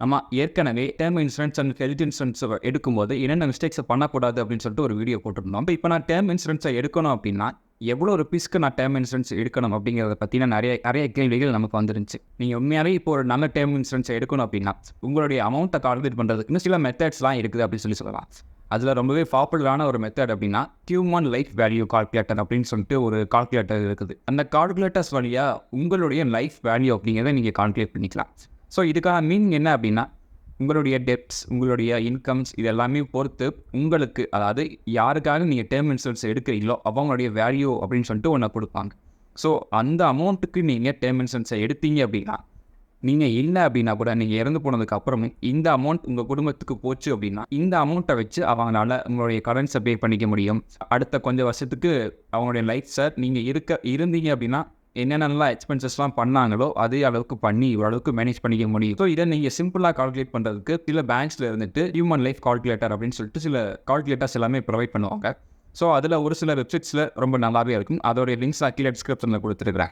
நம்ம ஏற்கனவே term insurance and health insurance எடுக்கும்போது என்னென்ன மிஸ்டேக்ஸை பண்ணக்கூடாது அப்படின்னு சொல்லிட்டு ஒரு வீடியோ போட்டிருந்தோம். இப்போ நான் டேர்ம் இன்சூரன்ஸை எடுக்கணும் அப்படின்னா எவ்வளோ ருபீஸ்க்கு நான் டேர்ம் இன்சூரன்ஸ் எடுக்கணும் அப்படிங்கிறத பற்றின நிறைய கேள்விகள் நமக்கு வந்துருந்துச்சு. நீங்கள் உண்மையாகவே இப்போ ஒரு நல்ல டேர்ம் இன்சூரன்ஸை எடுக்கணும் அப்படின்னா உங்களுடைய அமௌண்ட்டை கால்குலேட் பண்ணுறதுக்குன்னு சில மெத்தட்ஸ்லாம் இருக்குது அப்படின்னு சொல்லலாம். அதில் ரொம்பவே பாப்புலரான ஒரு மெத்தட் அப்படின்னா ஹியூமன் லைஃப் வேல்யூ கால்குலேட்டர் அப்படின்னு சொல்லிட்டு ஒரு கால்குலேட்டர் இருக்குது. அந்த கால்குலேட்டர்ஸ் வழியாக உங்களுடைய லைஃப் வேல்யூ அப்படிங்கிறத நீங்கள் கால்குலேட் பண்ணிக்கலாம். ஸோ இதுக்கான மீனிங் என்ன அப்படின்னா உங்களுடைய டெப்ட்ஸ், உங்களுடைய இன்கம்ஸ் இது எல்லாமே பொறுத்து உங்களுக்கு, அதாவது யாருக்காக நீங்கள் டேர்ம் இன்சூரன்ஸ் எடுக்கிறீங்களோ அவங்களுடைய வேல்யூ அப்படின்னு சொல்லிட்டு ஒன்று கொடுப்பாங்க. ஸோ அந்த அமௌண்ட்டுக்கு நீங்கள் டேர்ம் இன்சூரன்ஸை எடுத்தீங்க அப்படின்னா, நீங்கள் இல்லை அப்படின்னா கூட நீங்கள் இறந்து போனதுக்கு அப்புறமும் இந்த அமௌண்ட் உங்கள் குடும்பத்துக்கு போச்சு அப்படின்னா இந்த அமௌண்ட்டை வச்சு அவங்களால உங்களுடைய கரன்ஸை பே பண்ணிக்க முடியும். அடுத்த கொஞ்சம் வருஷத்துக்கு அவங்களுடைய லைஃப்ஸை நீங்கள் இருந்தீங்க அப்படின்னா என்னென்னலாம் எக்ஸ்பென்சஸ்லாம் பண்ணாங்களோ அதே அளவுக்கு பண்ணி இவ்வளவுக்கு மேனேஜ் பண்ணிக்க முடியும். ஸோ இதை நீங்கள் சிம்பிளாக கால்குலேட் பண்ணுறதுக்கு சில பேங்க்ஸில் இருந்துட்டு ஹியூமன் லைஃப் கால்குலேட்டர் அப்படின்னு சொல்லிட்டு சில கால்குலேட்டர்ஸ் எல்லாமே ப்ரொவைட் பண்ணுவாங்க. ஸோ அதில் ஒரு சில வெப்சைட்ஸில் ரொம்ப நல்லாவே இருக்கும். அதோடைய லிங்க்ஸ் நான் கீழே டிஸ்கிரிப்ஷனில் கொடுத்துருக்குறேன்.